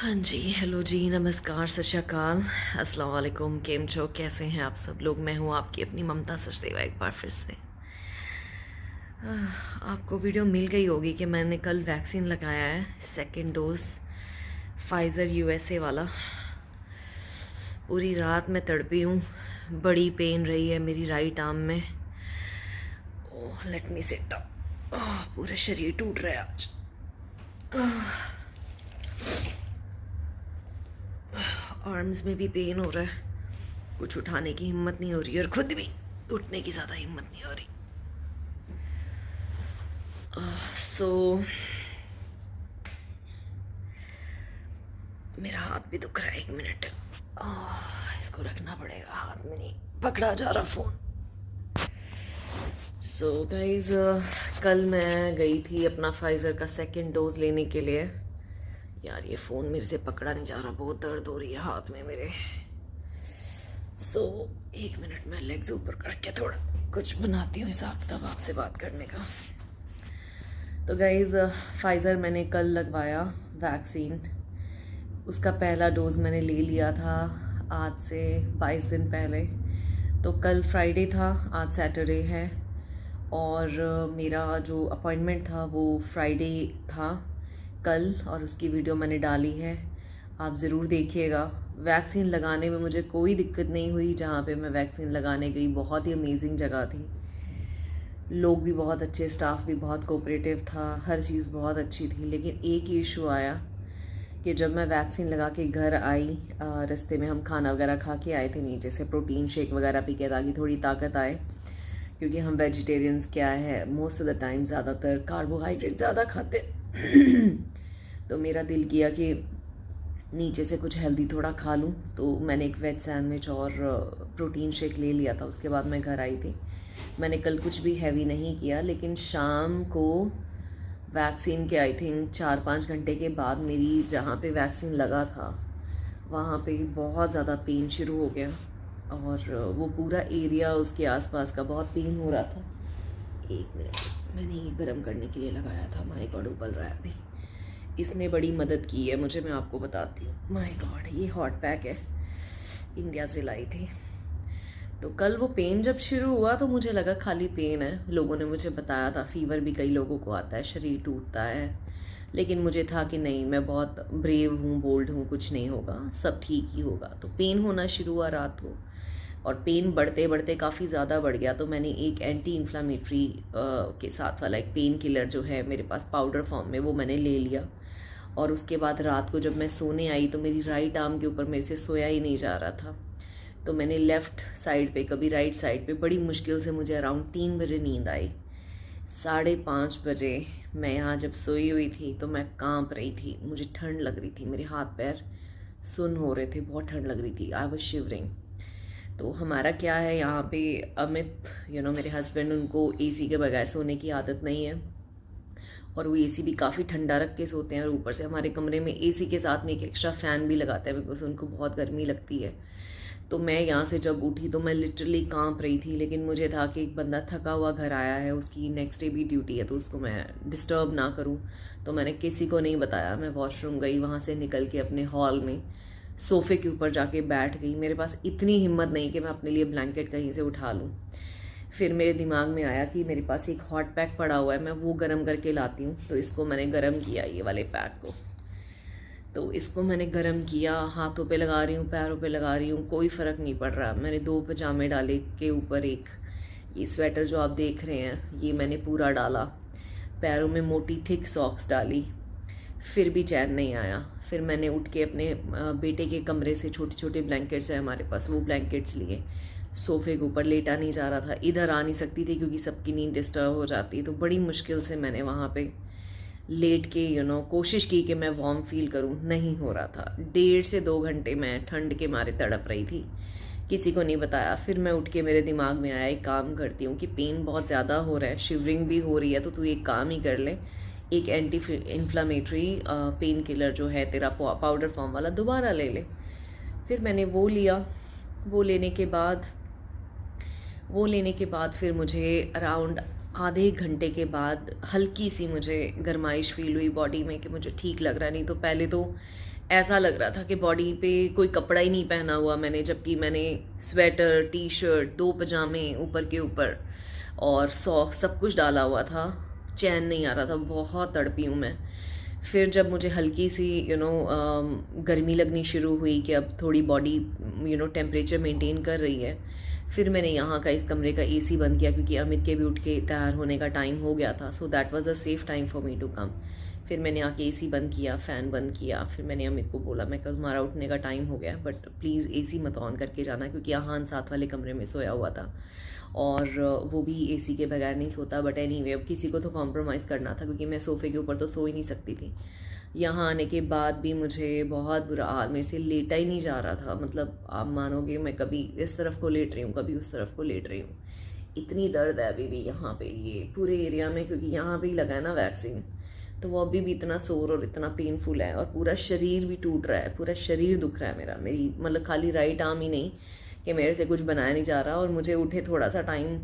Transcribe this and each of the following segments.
हाँ जी, हेलो जी, नमस्कार, सत श्री अकाल, अस्सलाम वालेकुम, केम छो, कैसे हैं आप सब लोग। मैं हूँ आपकी अपनी ममता सचदेवा एक बार फिर से। आपको वीडियो मिल गई होगी कि मैंने कल वैक्सीन लगाया है, सेकंड डोज फाइज़र यूएसए वाला। पूरी रात मैं तड़पी हूँ, बड़ी पेन रही है मेरी राइट आर्म में। ओह लेट मी सिट डाउन। पूरा शरीर टूट रहा है आज। आर्म्स में भी पेन हो रहा है, कुछ उठाने की हिम्मत नहीं हो रही और खुद भी उठने की ज़्यादा हिम्मत नहीं हो रही। सो मेरा हाथ भी दुख रहा है। 1 मिनट, इसको रखना पड़ेगा, हाथ में नहीं पकड़ा जा रहा फ़ोन। सो गाइज, कल मैं गई थी अपना फाइज़र का सेकंड डोज लेने के लिए। यार ये फ़ोन मेरे से पकड़ा नहीं जा रहा, बहुत दर्द हो रही है हाथ में मेरे। सो 1 मिनट में लेग्स ऊपर करके थोड़ा कुछ बनाती हूँ हिसाब किताब आपसे बात करने का। तो गाइज़, फाइज़र मैंने कल लगवाया वैक्सीन। उसका पहला डोज़ मैंने ले लिया था आज से 22 दिन पहले। तो कल फ्राइडे था, आज सैटरडे है, और मेरा जो अपॉइंटमेंट था वो फ्राइडे था कल, और उसकी वीडियो मैंने डाली है, आप ज़रूर देखिएगा। वैक्सीन लगाने में मुझे कोई दिक्कत नहीं हुई। जहाँ पे मैं वैक्सीन लगाने गई बहुत ही अमेजिंग जगह थी, लोग भी बहुत अच्छे, स्टाफ भी बहुत कोऑपरेटिव था, हर चीज़ बहुत अच्छी थी। लेकिन एक ही इशू आया कि जब मैं वैक्सीन लगा के घर आई, रास्ते में हम खाना वगैरह खा के आए थे नीचे से, प्रोटीन शेक वगैरह पी के, ताकि थोड़ी ताकत आए, क्योंकि हम वेजिटेरियंस क्या है मोस्ट ऑफ द टाइम ज़्यादातर कार्बोहाइड्रेट ज़्यादा खाते। तो मेरा दिल किया कि नीचे से कुछ हेल्दी थोड़ा खा लूँ, तो मैंने एक वेज सैंडविच और प्रोटीन शेक ले लिया था। उसके बाद मैं घर आई थी। मैंने कल कुछ भी हैवी नहीं किया, लेकिन शाम को वैक्सीन के आई थिंक 4-5 घंटे के बाद मेरी जहाँ पे वैक्सीन लगा था वहाँ पे बहुत ज़्यादा पेन शुरू हो गया, और वो पूरा एरिया उसके आसपास का बहुत पेन हो रहा था। 1 मिनट, मैंने ये गर्म करने के लिए लगाया था। माय गॉड, उबल रहा है अभी। इसने बड़ी मदद की है मुझे, मैं आपको बताती हूँ। माय गॉड, ये हॉट पैक है, इंडिया से लाई थी। तो कल वो पेन जब शुरू हुआ तो मुझे लगा खाली पेन है। लोगों ने मुझे बताया था फीवर भी कई लोगों को आता है, शरीर टूटता है, लेकिन मुझे था कि नहीं, मैं बहुत ब्रेव हूँ, बोल्ड हूँ, कुछ नहीं होगा, सब ठीक ही होगा। तो पेन होना शुरू हुआ रात को, और पेन बढ़ते बढ़ते काफ़ी ज़्यादा बढ़ गया। तो मैंने एक एंटी इन्फ्लामेटरी के साथ वाला एक पेन किलर जो है मेरे पास पाउडर फॉर्म में, वो मैंने ले लिया। और उसके बाद रात को जब मैं सोने आई तो मेरी राइट आर्म के ऊपर मेरे से सोया ही नहीं जा रहा था। तो मैंने लेफ़्ट साइड पे, कभी राइट साइड पे, बड़ी मुश्किल से मुझे अराउंड 3 बजे नींद आई। 5:30 बजे मैं यहाँ जब सोई हुई थी तो मैं कांप रही थी, मुझे ठंड लग रही थी, मेरे हाथ पैर सुन्न हो रहे थे, बहुत ठंड लग रही थी, आई वाज शिवरिंग। तो हमारा क्या है यहाँ पे, अमित मेरे हस्बैंड, उनको एसी के बगैर सोने की आदत नहीं है, और वो एसी भी काफ़ी ठंडा रख के सोते हैं, और ऊपर से हमारे कमरे में एसी के साथ में एक एक्स्ट्रा फ़ैन भी लगाते हैं, बिकॉज उनको बहुत गर्मी लगती है। तो मैं यहाँ से जब उठी तो मैं लिटरली कांप रही थी, लेकिन मुझे था कि एक बंदा थका हुआ घर आया है, उसकी नेक्स्ट डे भी ड्यूटी है, तो उसको मैं डिस्टर्ब ना करूँ। तो मैंने किसी को नहीं बताया। मैं वॉशरूम गई, वहाँ से निकल के अपने हॉल में सोफ़े के ऊपर जाके बैठ गई। मेरे पास इतनी हिम्मत नहीं कि मैं अपने लिए ब्लैंकेट कहीं से उठा लूँ। फिर मेरे दिमाग में आया कि मेरे पास एक हॉट पैक पड़ा हुआ है, मैं वो गर्म करके लाती हूँ। तो इसको मैंने गर्म किया, ये वाले पैक को। तो इसको मैंने गर्म किया, हाथों पे लगा रही हूँ, पैरों पे लगा रही हूँ, कोई फ़र्क नहीं पड़ रहा। मैंने 2 पजामे डाले, के ऊपर एक ये स्वेटर जो आप देख रहे हैं ये मैंने पूरा डाला, पैरों में मोटी थिक सॉक्स डाली, फिर भी चैन नहीं आया। फिर मैंने उठ के अपने बेटे के कमरे से छोटे छोटे ब्लैंकेट्स हैं हमारे पास, वो ब्लैंकेट्स लिए। सोफ़े के ऊपर लेटा नहीं जा रहा था, इधर आ नहीं सकती थी क्योंकि सबकी नींद डिस्टर्ब हो जाती। तो बड़ी मुश्किल से मैंने वहाँ पे लेट के कोशिश की कि मैं वार्म फील करूं, नहीं हो रहा था। 1.5 से 2 घंटे मैं ठंड के मारे तड़प रही थी, किसी को नहीं बताया। फिर मैं उठ के, मेरे दिमाग में आया एक काम करती हूँ कि पेन बहुत ज़्यादा हो रहा है, शिवरिंग भी हो रही है, तो तू एक काम ही कर ले, एक एंटी इन्फ्लामेटरी पेन किलर जो है तेरा पाउडर फॉर्म वाला, दोबारा ले ले। फिर मैंने वो लिया। वो लेने के बाद फिर मुझे अराउंड आधे घंटे के बाद हल्की सी मुझे गर्माइश फील हुई बॉडी में कि मुझे ठीक लग रहा नहीं। तो पहले तो ऐसा लग रहा था कि बॉडी पे कोई कपड़ा ही नहीं पहना हुआ मैंने, जबकि मैंने स्वेटर, टी शर्ट, 2 पजामे ऊपर के ऊपर और सॉक्स सब कुछ डाला हुआ था। चैन नहीं आ रहा था, बहुत तड़पी हूँ मैं। फिर जब मुझे हल्की सी गर्मी लगनी शुरू हुई कि अब थोड़ी बॉडी टेम्परेचर मेंटेन कर रही है, फिर मैंने यहाँ का इस कमरे का एसी बंद किया, क्योंकि अमित के भी उठ के तैयार होने का टाइम हो गया था। So that was a safe time for me to come. फिर मैंने आके एसी बंद किया, फ़ैन बंद किया। फिर मैंने अमित को बोला, मैं कल तुम्हारा उठने का टाइम हो गया, बट प्लीज़ एसी मत ऑन करके जाना, क्योंकि यहाँ साथ वाले कमरे में सोया हुआ था और वो भी एसी के बगैर नहीं सोता। बट एनीवे, अब किसी को तो कॉम्प्रोमाइज़ करना था, क्योंकि मैं सोफ़े के ऊपर तो सो ही नहीं सकती थी। यहाँ आने के बाद भी मुझे बहुत बुरा हाल, मेरे से लेटा ही नहीं जा रहा था। मतलब आप मानोगे, मैं कभी इस तरफ को लेट रही हूँ, कभी उस तरफ को लेट रही हूँ। इतनी दर्द है अभी भी यहाँ पे, ये पूरे एरिया में, क्योंकि यहाँ पे ही लगा है ना वैक्सीन, तो वो अभी भी इतना सोर और इतना पेनफुल है। और पूरा शरीर भी टूट रहा है, पूरा शरीर दुख रहा है मेरा। मेरी मतलब खाली राइट आर्म ही नहीं कि मेरे से कुछ बनाया नहीं जा रहा। और मुझे उठे थोड़ा सा टाइम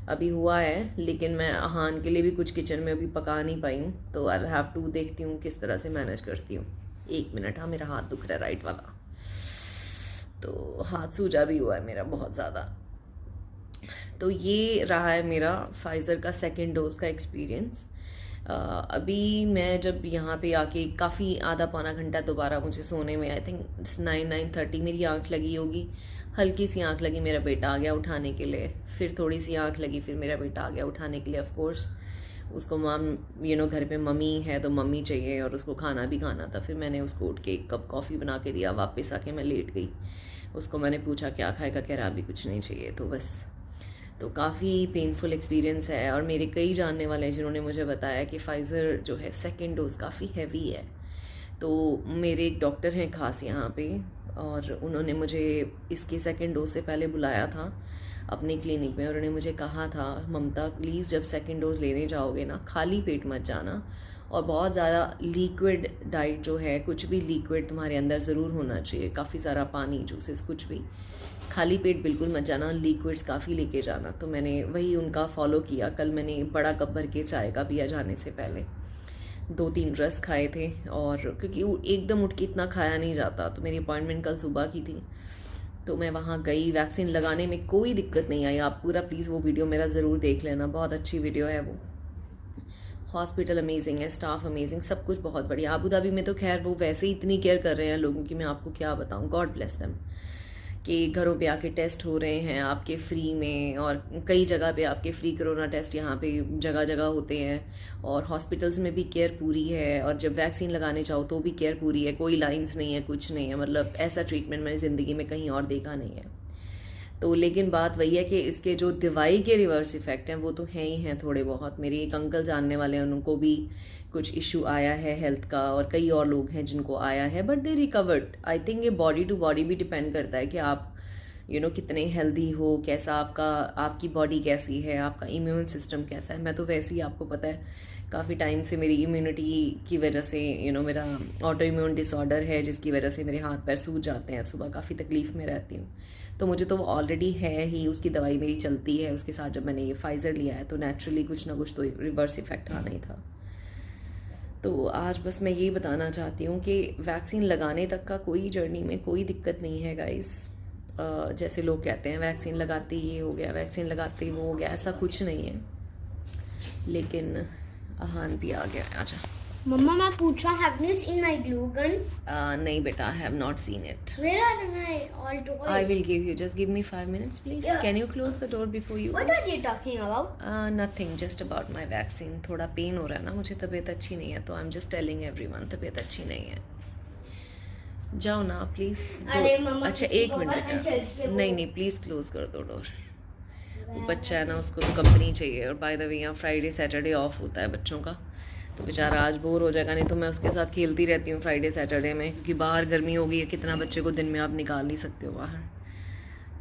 अभी हुआ है, लेकिन मैं अहान के लिए भी कुछ किचन में अभी पका नहीं पाई हूँ, तो आई हैव टू देखती हूँ किस तरह से मैनेज करती हूँ। 1 मिनट, हाँ मेरा हाथ दुख रहा है राइट वाला, तो हाथ सूजा भी हुआ है मेरा बहुत ज़्यादा। तो ये रहा है मेरा फाइज़र का 2nd डोज का एक्सपीरियंस। अभी मैं जब यहाँ पे आके काफ़ी आधा पौना घंटा दोबारा मुझे सोने में, आई थिंक 9-9:30 मेरी आँख लगी होगी, हल्की सी आँख लगी, मेरा बेटा आ गया उठाने के लिए। फिर थोड़ी सी आँख लगी, फिर मेरा बेटा आ गया उठाने के लिए। ऑफ कोर्स उसको घर पे मम्मी है तो मम्मी चाहिए, और उसको खाना भी खाना था। फिर मैंने उसको उठ के 1 कप कॉफ़ी बना के दिया, वापस आके मैं लेट गई। उसको मैंने पूछा क्या खाएगा, कह रहा अभी कुछ नहीं चाहिए। तो बस, तो काफ़ी पेनफुल एक्सपीरियंस है। और मेरे कई जानने वाले हैं जिन्होंने मुझे बताया कि फाइज़र जो है 2nd डोज़ काफ़ी हैवी है। तो मेरे एक डॉक्टर हैं खास यहाँ पे, और उन्होंने मुझे इसके 2nd डोज से पहले बुलाया था अपनी क्लिनिक में, और उन्होंने मुझे कहा था, ममता प्लीज़ जब 2nd डोज लेने जाओगे ना, खाली पेट मत जाना, और बहुत ज़्यादा लिक्विड डाइट जो है, कुछ भी लिक्विड तुम्हारे अंदर ज़रूर होना चाहिए, काफ़ी सारा पानी, जूसेस, कुछ भी। खाली पेट बिल्कुल मत जाना, लिक्विड्स काफ़ी लेके जाना। तो मैंने वही उनका फॉलो किया। कल मैंने बड़ा कप भर के चाय का पिया जाने से पहले, 2-3 रस खाए थे। और क्योंकि एकदम उठ के इतना खाया नहीं जाता, तो मेरी अपॉइंटमेंट कल सुबह की थी, तो मैं वहाँ गई। वैक्सीन लगाने में कोई दिक्कत नहीं आई। आप पूरा प्लीज़ वो वीडियो मेरा ज़रूर देख लेना, बहुत अच्छी वीडियो है वो। हॉस्पिटल अमेजिंग है, स्टाफ अमेजिंग, सब कुछ बहुत बढ़िया। अबू धाबी में तो खैर वो वैसे ही इतनी केयर कर रहे हैं लोगों की, मैं आपको क्या बताऊँ, गॉड ब्लेस देम, कि घरों पे आके टेस्ट हो रहे हैं आपके फ्री में। और कई जगह पे आपके फ्री कोरोना टेस्ट यहाँ पे जगह जगह होते हैं, और हॉस्पिटल्स में भी केयर पूरी है। और जब वैक्सीन लगाने जाओ तो भी केयर पूरी है, कोई लाइंस नहीं है, कुछ नहीं है। मतलब ऐसा ट्रीटमेंट मैंने ज़िंदगी में कहीं और देखा नहीं है। तो लेकिन बात वही है कि इसके जो दवाई के रिवर्स इफ़ेक्ट हैं वो तो हैं ही हैं थोड़े बहुत। मेरे एक अंकल जानने वाले हैं, उनको भी कुछ इशू आया है हेल्थ का, और कई और लोग हैं जिनको आया है, but they recovered. I think ये बॉडी टू बॉडी भी डिपेंड करता है कि आप कितने हेल्दी हो, कैसा आपकी बॉडी कैसी है, आपका इम्यून सिस्टम कैसा है। मैं तो वैसे ही, आपको पता है, काफ़ी टाइम से मेरी इम्यूनिटी की वजह से मेरा ऑटो इम्यून डिसऑर्डर है, जिसकी वजह से मेरे हाथ पैर सूज जाते हैं, सुबह काफ़ी तकलीफ़ में रहती हूँ। तो मुझे तो वो ऑलरेडी है ही, उसकी दवाई मेरी चलती है। उसके साथ जब मैंने ये फाइज़र लिया है तो नेचुरली कुछ ना कुछ तो रिवर्स इफ़ेक्ट आना ही था। तो आज बस मैं यही बताना चाहती हूँ कि वैक्सीन लगाने तक का कोई जर्नी में कोई दिक्कत नहीं है गाइस। जैसे लोग कहते हैं वैक्सीन लगाते ही ये हो गया, वैक्सीन लगाते ही वो हो गया, ऐसा कुछ नहीं है। लेकिन अहान भी आ गया। आजा मम्मा, मैं पूछ रहा, have you seen my glue gun? नहीं बेटा, I have not seen it. Where are my all toys? I will give you, just give me 5 minutes please. Yeah. Can you close the door before you What go? are you talking about? Nothing, just about my vaccine. थोड़ा pen हो रहा है ना मुझे, तबीयत अच्छी नहीं है, तो I'm just telling everyone तबीयत अच्छी नहीं है। जाओ ना प्लीज़। अरे मम्मा, अच्छा किसी 1 को मिनट पता बेटा, चल के वो- नहीं प्लीज़ क्लोज कर दो डोर। वो बच्चा है ना, उसको तो कंपनी चाहिए। और बाय द वे यहाँ फ्राइडे सैटरडे ऑफ होता है बच्चों का, तो बेचारा आज बोर हो जाएगा। नहीं तो मैं उसके साथ खेलती रहती हूँ फ्राइडे सैटरडे में, क्योंकि बाहर गर्मी हो गई है, कितना बच्चे को दिन में आप निकाल नहीं सकते हो बाहर।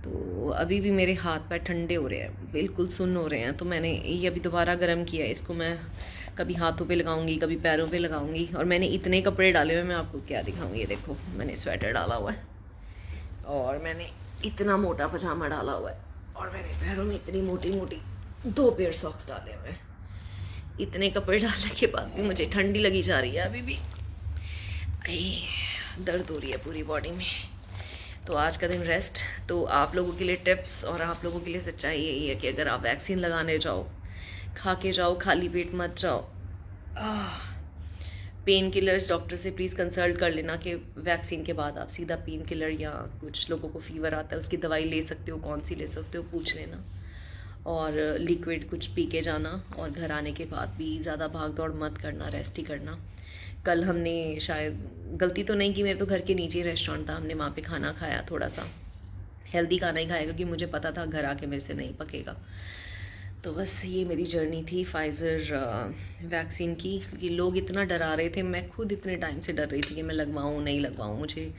तो अभी भी मेरे हाथ पैर ठंडे हो रहे हैं, बिल्कुल सुन्न हो रहे हैं। तो मैंने ये अभी दोबारा गर्म किया है, इसको मैं कभी हाथों पे लगाऊंगी, कभी पैरों पे लगाऊंगी। और मैंने इतने कपड़े डाले हुए, मैं आपको क्या दिखाऊंगी। ये देखो, मैंने स्वेटर डाला हुआ है, और मैंने इतना मोटा पजामा डाला हुआ है, और मैंने पैरों में इतनी मोटी मोटी 2 पेयर सॉक्स डाले हुए हैं। इतने कपड़े डालने के बाद भी मुझे ठंडी लगी जा रही है अभी भी। दर्द हो रही है पूरी बॉडी में। तो आज का दिन रेस्ट। तो आप लोगों के लिए टिप्स और आप लोगों के लिए सच्चाई यही है कि अगर आप वैक्सीन लगाने जाओ, खा के जाओ, खाली पेट मत जाओ। पेन किलर्स डॉक्टर से प्लीज़ कंसल्ट कर लेना कि वैक्सीन के बाद आप सीधा पेन किलर, या कुछ लोगों को फीवर आता है उसकी दवाई ले सकते हो, कौन सी ले सकते हो पूछ लेना। और लिक्विड कुछ पी के जाना, और घर आने के बाद भी ज़्यादा भाग दौड़ मत करना, रेस्ट ही करना। कल हमने शायद गलती तो नहीं की, मेरे तो घर के नीचे ही रेस्टोरेंट था, हमने वहाँ पे खाना खाया, थोड़ा सा हेल्दी खाना ही खाया क्योंकि मुझे पता था घर आके मेरे से नहीं पकेगा। तो बस ये मेरी जर्नी थी फाइज़र वैक्सीन की, क्योंकि लोग इतना डरा रहे थे, मैं खुद इतने टाइम से डर रही थी कि मैं लगवाऊँ नहीं लगवाऊँ, मुझे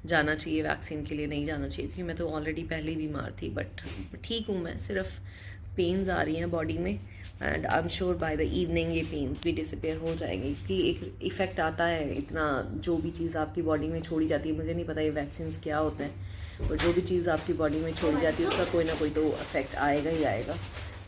जाना चाहिए वैक्सीन के लिए, नहीं जाना चाहिए, क्योंकि मैं तो ऑलरेडी पहले ही बीमार थी। बट ठीक हूँ मैं, सिर्फ पेन्स आ रही हैं बॉडी में, and I am sure by the evening ये पेन्स भी डिसअपेयर हो जाएंगे, क्योंकि एक इफ़ेक्ट आता है इतना, जो भी चीज़ आपकी बॉडी में छोड़ी जाती है, मुझे नहीं पता ये वैक्सीन क्या होते हैं, और जो भी चीज़ आपकी बॉडी में छोड़ी जाती है उसका कोई ना कोई तो इफेक्ट आएगा ही आएगा।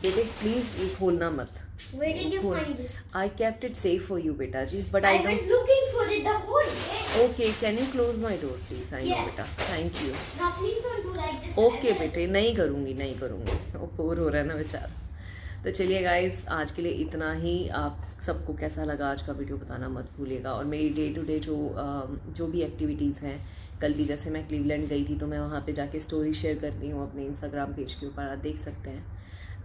बेटे प्लीज़ ये खोलना मत। Where did you find it? I kept it safe for you, beta ji. But I I was don't. looking for it the whole day. Okay, can you close my door, please? I know, Yes. beta. Thank you. Now please don't do like this. Okay, बेटे नहीं करूँगी, नहीं करूँगी। वो bore हो रहा है ना बेचारा। तो चलिए गाइस, आज के लिए इतना ही। आप सबको कैसा लगा आज का वीडियो बताना मत भूलिएगा। और मेरी डे टू डे जो भी एक्टिविटीज़ हैं, कल भी जैसे मैं क्लीवलैंड गई थी तो मैं वहाँ पे जाके स्टोरी शेयर करती हूँ अपने इंस्टाग्राम पेज के ऊपर, आप देख सकते हैं।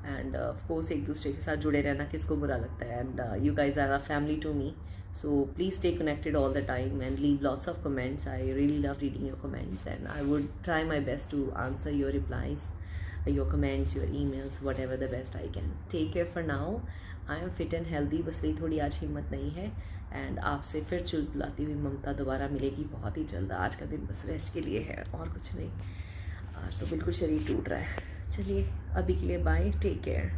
एंड ऑफ कोर्स एक दूसरे के साथ जुड़े रहना किसको बुरा लगता है, and you guys are a family to me, so please stay connected all the time and leave lots of comments. I really love reading your comments and I would try my best to answer your replies, your comments, your emails, whatever the best I can. Take care for now. I am fit and healthy, बस वही थोड़ी आज हिम्मत नहीं है। And आपसे फिर चुलबुलाती हुई ममता दोबारा मिलेगी बहुत ही जल्द। आज का दिन बस रेस्ट के लिए है और कुछ नहीं। आज तो बिल्कुल शरीर टूट रहा है। चलिए अभी के लिए बाय, टेक केयर।